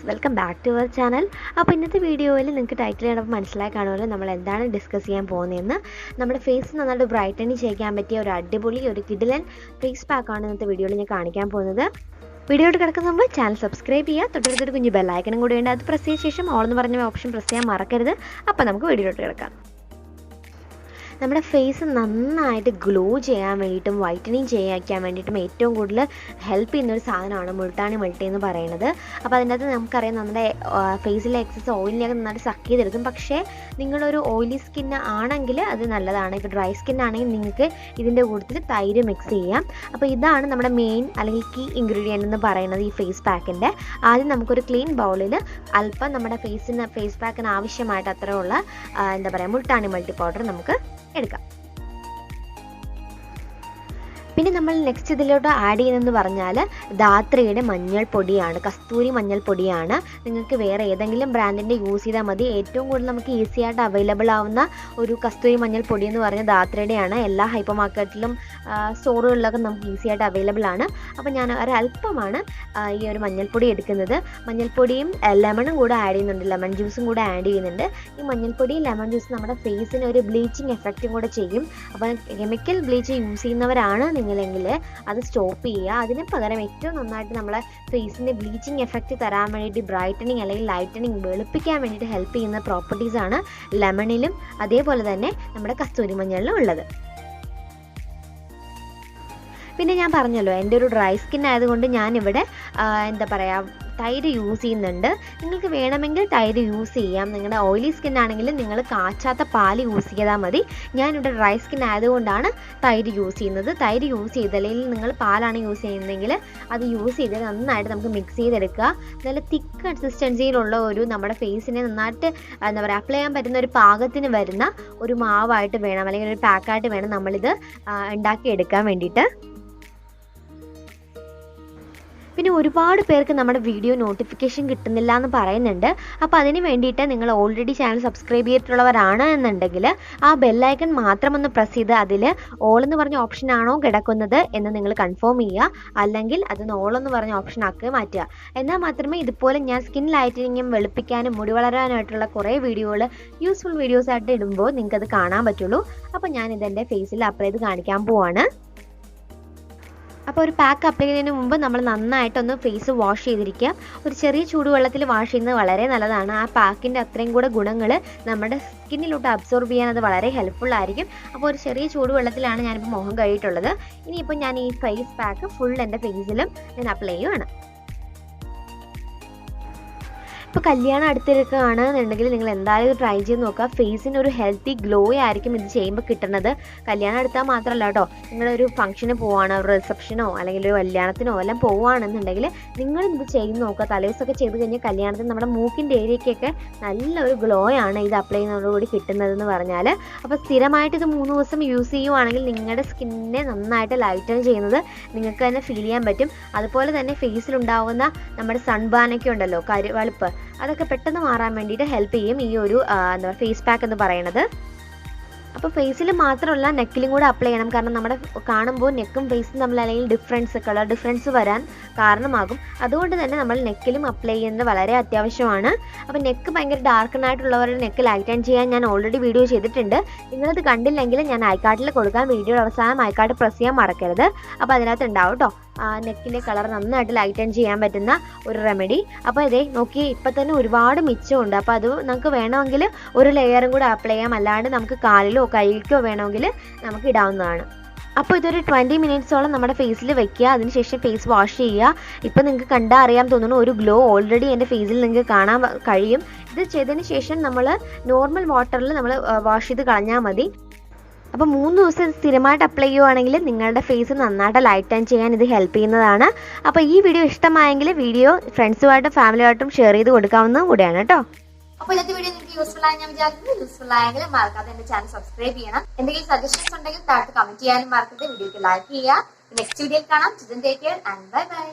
Welcome back to our channel. അപ്പോൾ ഇന്നത്തെ വീഡിയോയിൽ നിങ്ങൾക്ക് ടൈറ്റിൽ കണ്ടപ്പോൾ മനസ്സിലായി കാണുമല്ലോ നമ്മൾ എന്താണ് ഡിസ്കസ് ചെയ്യാൻ പോകുന്നതെന്ന്. നമ്മുടെ ഫേസ് നന്നായിട്ട് ബ്രൈറ്റനിങ് ചെയ്യാൻ പറ്റിയ ഒരു അടിപൊളി ഒരു കിഡിലൻ ഫേസ് പാക്കാണ് ഇന്നത്തെ വീഡിയോയിൽ ഞാൻ കാണിക്കാൻ പോകുന്നത്. വീഡിയോയിൽ കിടക്കുന്ന മുമ്പ് ചാനൽ സബ്സ്ക്രൈബ് ചെയ്യുക, തൊട്ടടുത്തൊരു കുഞ്ഞു ബെല്ലൈക്കനും കൂടി ഉണ്ട്. അത് പ്രസ് ചെയ്ത ശേഷം ഓൾ എന്ന് പറഞ്ഞ ഓപ്ഷൻ പ്രസ് ചെയ്യാൻ മറക്കരുത്. അപ്പോൾ നമുക്ക് വീഡിയോയിലോട്ട് കിടക്കാം. നമ്മുടെ ഫേസ് നന്നായിട്ട് ഗ്ലോ ചെയ്യാൻ വേണ്ടിയിട്ടും വൈറ്റനിങ് ചെയ്യാൻ വേണ്ടിയിട്ടും ഏറ്റവും കൂടുതൽ ഹെൽപ്പ് ചെയ്യുന്നൊരു സാധനമാണ് മുൾട്ടാണി മൾട്ടി എന്ന് പറയുന്നത്. അപ്പോൾ അതിൻ്റെ അകത്ത് നമുക്കറിയാം നമ്മുടെ ഫേസിലെ എക്സസ് ഓയിലിനെയൊക്കെ നന്നായിട്ട് സക്ക് ചെയ്തെടുക്കും. പക്ഷേ നിങ്ങളൊരു ഓയിലി സ്കിൻ ആണെങ്കിൽ അത് നല്ലതാണ്. ഇപ്പോൾ ഡ്രൈ സ്കിൻ ആണെങ്കിൽ നിങ്ങൾക്ക് ഇതിൻ്റെ കൂട്ടത്തിൽ തൈര് മിക്സ് ചെയ്യാം. അപ്പോൾ ഇതാണ് നമ്മുടെ മെയിൻ അല്ലെങ്കിൽ കീ ഇൻഗ്രീഡിയൻ്റ് എന്ന് പറയുന്നത് ഈ ഫേസ് പാക്കിൻ്റെ. ആദ്യം നമുക്കൊരു ക്ലീൻ ബൗളിൽ അല്പം നമ്മുടെ ഫേസ് പാക്കിന് ആവശ്യമായിട്ട് അത്രയുള്ള എന്താ പറയുക മുൾട്ടാണി മൾട്ടി പൗഡർ നമുക്ക് എടുക്കാം. പിന്നെ നമ്മൾ നെക്സ്റ്റ് ഇതിലോട്ട് ആഡ് ചെയ്യുന്നതെന്ന് പറഞ്ഞാൽ ധാത്രിയുടെ മഞ്ഞൾപ്പൊടിയാണ്, കസ്തൂരി മഞ്ഞൾപ്പൊടിയാണ്. നിങ്ങൾക്ക് വേറെ ഏതെങ്കിലും ബ്രാൻഡിൻ്റെ യൂസ് ചെയ്താൽ മതി. ഏറ്റവും കൂടുതൽ നമുക്ക് ഈസി ആയിട്ട് അവൈലബിൾ ആവുന്ന ഒരു കസ്തൂരി മഞ്ഞൾപ്പൊടി എന്ന് പറഞ്ഞാൽ ധാത്രിയുടെയാണ്. എല്ലാ ഹൈപ്പർ മാർക്കറ്റിലും സ്റ്റോറുകളിലൊക്കെ നമുക്ക് ഈസി ആയിട്ട് അവൈലബിൾ ആണ്. അപ്പോൾ ഞാൻ ഒരല്പമാണ് ഈ ഒരു മഞ്ഞൾപ്പൊടി എടുക്കുന്നത്. മഞ്ഞൾപ്പൊടിയും ലെമണും കൂടെ ആഡ് ചെയ്യുന്നുണ്ട്, ലെമൺ ജ്യൂസും കൂടെ ആഡ് ചെയ്യുന്നുണ്ട്. ഈ മഞ്ഞൾപ്പൊടിയും ലെമൺ ജ്യൂസും നമ്മുടെ ഫേസിന് ഒരു ബ്ലീച്ചിങ് എഫക്റ്റും കൂടെ ചെയ്യും. അപ്പോൾ കെമിക്കൽ ബ്ലീച്ച് യൂസ് ചെയ്യുന്നവരാണ് നിങ്ങളെങ്കിൽ അത് സ്റ്റോപ്പ് ചെയ്യുക. അതിന് പകരം ഏറ്റവും നന്നായിട്ട് നമ്മളെ ഫേസിൻ്റെ ബ്ലീച്ചിങ് എഫക്റ്റ് തരാൻ വേണ്ടിയിട്ട് ബ്രൈറ്റനിങ് അല്ലെങ്കിൽ ലൈറ്റനിങ് വെളുപ്പിക്കാൻ വേണ്ടിയിട്ട് ഹെൽപ്പ് ചെയ്യുന്ന പ്രോപ്പർട്ടീസാണ് ലെമണിലും അതേപോലെ തന്നെ നമ്മുടെ കസ്തൂരി മഞ്ഞളിലും ഉള്ളത്. പിന്നെ ഞാൻ പറഞ്ഞല്ലോ എൻ്റെ ഒരു ഡ്രൈ സ്കിൻ ആയതുകൊണ്ട് ഞാനിവിടെ എന്താ പറയുക തൈര് യൂസ് ചെയ്യുന്നുണ്ട്. നിങ്ങൾക്ക് വേണമെങ്കിൽ തൈര് യൂസ് ചെയ്യാം. നിങ്ങളുടെ ഓയിലി സ്കിൻ ആണെങ്കിൽ നിങ്ങൾ കാച്ചാത്ത പാൽ യൂസ് ചെയ്താൽ മതി. ഞാനിവിടെ ഡ്രൈ സ്കിൻ ആയതുകൊണ്ടാണ് തൈര് യൂസ് ചെയ്യുന്നത്. തൈര് യൂസ് ചെയ്തല്ലെങ്കിൽ നിങ്ങൾ പാലാണ് യൂസ് ചെയ്യുന്നതെങ്കിൽ അത് യൂസ് ചെയ്ത് നന്നായിട്ട് നമുക്ക് മിക്സ് ചെയ്തെടുക്കുക. നല്ല തിക്ക് കൺസിസ്റ്റൻസിയിലുള്ള ഒരു നമ്മുടെ ഫേസിനെ നന്നായിട്ട് എന്താ പറയുക അപ്ലൈ ചെയ്യാൻ പറ്റുന്ന ഒരു പാകത്തിന് വരുന്ന ഒരു മാവായിട്ട് വേണം അല്ലെങ്കിൽ ഒരു പാക്കായിട്ട് വേണം നമ്മളിത് ഉണ്ടാക്കിയെടുക്കാൻ വേണ്ടിയിട്ട്. പിന്നെ ഒരുപാട് പേർക്ക് നമ്മുടെ വീഡിയോ നോട്ടിഫിക്കേഷൻ കിട്ടുന്നില്ല എന്ന് പറയുന്നുണ്ട്. അപ്പോൾ അതിന് വേണ്ടിയിട്ട് നിങ്ങൾ ഓൾറെഡി ചാനൽ സബ്സ്ക്രൈബ് ചെയ്തിട്ടുള്ളവരാണ് എന്നുണ്ടെങ്കിൽ ആ ബെല്ലൈക്കൺ മാത്രം ഒന്ന് പ്രസ് ചെയ്ത് അതിൽ ഓൾ എന്ന് പറഞ്ഞ ഓപ്ഷൻ ആണോ കിടക്കുന്നത് എന്ന് നിങ്ങൾ കൺഫേം ചെയ്യുക. അല്ലെങ്കിൽ അതിന് ഓൾ എന്ന് പറഞ്ഞ ഓപ്ഷൻ ആക്കി മാറ്റുക. എന്നാൽ മാത്രമേ ഇതുപോലെ ഞാൻ സ്കിൻ ലൈറ്റനിങ്ങും വെളുപ്പിക്കാനും മുടി വളരാനായിട്ടുള്ള കുറേ വീഡിയോകൾ യൂസ്ഫുൾ വീഡിയോസ് ആയിട്ട് ഇടുമ്പോൾ നിങ്ങൾക്കത് കാണാൻ പറ്റുള്ളൂ. അപ്പോൾ ഞാൻ ഇതെൻ്റെ ഫേസിൽ അപ്ലൈ ചെയ്ത് കാണിക്കാൻ പോവാണ്. അപ്പോൾ ഒരു പാക്ക് അപ്ലൈ ചെയ്യുന്നതിന് മുമ്പ് നമ്മൾ നന്നായിട്ടൊന്ന് ഫേസ് വാഷ് ചെയ്തിരിക്കുക. ഒരു ചെറിയ ചൂടുവെള്ളത്തിൽ വാഷ് ചെയ്യുന്നത് വളരെ നല്ലതാണ്. ആ പാക്കിൻ്റെ അത്രയും കൂടെ ഗുണങ്ങൾ നമ്മുടെ സ്കിന്നിലോട്ട് അബ്സോർബ് ചെയ്യാൻ അത് വളരെ ഹെൽപ്ഫുൾ ആയിരിക്കും. അപ്പോൾ ഒരു ചെറിയ ചൂടുവെള്ളത്തിലാണ് ഞാനിപ്പോൾ മുഖം കഴുകിയിട്ടുള്ളത്. ഇനിയിപ്പോൾ ഞാൻ ഈ ഫേസ് പാക്ക് ഫുൾ എൻ്റെ ഫേസിലും ഞാൻ അപ്ലൈ ചെയ്യുവാണ്. ഇപ്പോൾ കല്യാണം അടുത്തിരിക്കുകയാണ് എന്നുണ്ടെങ്കിൽ നിങ്ങൾ എന്തായാലും ഇത് ട്രൈ ചെയ്ത് നോക്കുക. ഫേസിന് ഒരു ഹെൽത്തി ഗ്ലോ ആയിരിക്കും ഇത് ചെയ്യുമ്പോൾ കിട്ടുന്നത്. കല്യാണം എടുത്താൽ മാത്രമല്ല കേട്ടോ, നിങ്ങളൊരു ഫംഗ്ഷന് പോവുകയാണ്, ഒരു റിസപ്ഷനോ അല്ലെങ്കിൽ ഒരു കല്യാണത്തിനോ എല്ലാം പോവുകയാണെന്നുണ്ടെങ്കിൽ നിങ്ങളും ഇത് ചെയ്ത് നോക്കുക. തലേദിവസമൊക്കെ ചെയ്ത് കഴിഞ്ഞാൽ കല്യാണത്തിന് നമ്മുടെ മൂക്കിൻ്റെ ഏരിയയ്ക്കൊക്കെ നല്ലൊരു ഗ്ലോ ആണ് ഇത് അപ്ലൈ ചെയ്യുന്നതോടുകൂടി കിട്ടുന്നതെന്ന് പറഞ്ഞാൽ. അപ്പോൾ സ്ഥിരമായിട്ട് ഇത് 3 ദിവസം യൂസ് ചെയ്യുവാണെങ്കിൽ നിങ്ങളുടെ സ്കിന്നിനെ നന്നായിട്ട് ലൈറ്റൻ ചെയ്യുന്നത് നിങ്ങൾക്ക് തന്നെ ഫീൽ ചെയ്യാൻ പറ്റും. അതുപോലെ തന്നെ ഫേസിലുണ്ടാവുന്ന നമ്മുടെ സൺബാനൊക്കെ ഉണ്ടല്ലോ, കരിവളുപ്പ്, അതൊക്കെ പെട്ടെന്ന് മാറാൻ വേണ്ടിയിട്ട് ഹെൽപ്പ് ചെയ്യും ഈ ഒരു എന്താ പറയുക ഫേസ് പാക്ക് എന്ന് പറയുന്നത്. അപ്പോൾ ഫേസിൽ മാത്രമല്ല നെക്കിലും കൂടെ അപ്ലൈ ചെയ്യണം. കാരണം നമ്മുടെ കാണുമ്പോൾ നെക്കും ഫേസും തമ്മിൽ അല്ലെങ്കിൽ കളർ ഡിഫറൻസ് വരാൻ കാരണമാകും. അതുകൊണ്ട് തന്നെ നമ്മൾ നെക്കിലും അപ്ലൈ ചെയ്യുന്നത് വളരെ അത്യാവശ്യമാണ്. അപ്പോൾ നെക്ക് ഭയങ്കര ഡാർക്കനായിട്ടുള്ളവരുടെ നെക്ക് ലൈറ്റൻ ചെയ്യാൻ ഞാൻ ഓൾറെഡി വീഡിയോ ചെയ്തിട്ടുണ്ട്. നിങ്ങളത് കണ്ടില്ലെങ്കിൽ ഞാൻ ഐക്കാർഡിൽ കൊടുക്കാൻ, വീഡിയോയുടെ അവസാനം ഐക്കാർഡ് പ്രസ് ചെയ്യാൻ മറക്കരുത്. അപ്പോൾ അതിനകത്ത് ഉണ്ടാവും കേട്ടോ നെക്കിൻ്റെ കളർ നന്നായിട്ട് ലൈറ്റൻ ചെയ്യാൻ പറ്റുന്ന ഒരു റെമഡി. അപ്പോൾ ഇതേ നോക്കി ഇപ്പം തന്നെ ഒരുപാട് മിച്ചമുണ്ട്. അപ്പോൾ അത് നമുക്ക് വേണമെങ്കിൽ ഒരു ലെയറും കൂടെ അപ്ലൈ ചെയ്യാം. അല്ലാണ്ട് നമുക്ക് കാലിലോ കൈക്കോ വേണമെങ്കിൽ നമുക്ക് ഇടാവുന്നതാണ്. അപ്പോൾ ഇതൊരു 20 മിനിറ്റ്സോളം നമ്മുടെ ഫേസിൽ വെക്കുക. അതിനുശേഷം ഫേസ് വാഷ് ചെയ്യുക. ഇപ്പോൾ നിങ്ങൾക്ക് കണ്ടാൽ അറിയാൻ തോന്നുന്നു ഒരു ഗ്ലോ ഓൾറെഡി എൻ്റെ ഫേസിൽ നിങ്ങൾക്ക് കാണാൻ കഴിയും. ഇത് ചെയ്തതിന് ശേഷം നമ്മൾ നോർമൽ വാട്ടറിൽ നമ്മൾ വാഷ് ചെയ്ത് കളഞ്ഞാൽ മതി. അപ്പോൾ 3 ദിവസം സ്ഥിരമായിട്ട് അപ്ലൈ ചെയ്യുവാണെങ്കിൽ നിങ്ങളുടെ ഫേസ് നന്നായിട്ട് ലൈറ്റൻ ചെയ്യാൻ ഇത് ഹെൽപ്പ് ചെയ്യുന്നതാണ്. അപ്പോൾ ഈ വീഡിയോ ഇഷ്ടമായെങ്കിൽ വീഡിയോ ഫ്രണ്ട്സുമായിട്ടും ഫാമിലിയായിട്ടും ഷെയർ ചെയ്ത് കൊടുക്കാവുന്നതും കൂടിയാണ് കേട്ടോ. അപ്പോൾ ഇന്നത്തെ വീഡിയോ നിങ്ങൾക്ക് യൂസ്ഫുൾ ആയി ഞാൻ വിചാരിക്കുന്നു. യൂസ്ഫുൾ ആയെങ്കിൽ മറക്കാതെ എൻ്റെ ചാനൽ സബ്സ്ക്രൈബ് ചെയ്യണം. എന്തെങ്കിലും സജഷൻസ് ഉണ്ടെങ്കിൽ താഴത്ത് കമന്റ് ചെയ്യാനും മറക്കരുത്. വീഡിയോക്ക് ലൈക്ക് ചെയ്യുക. നെക്സ്റ്റ് വീഡിയോയിൽ കാണാം. Take care and bye bye.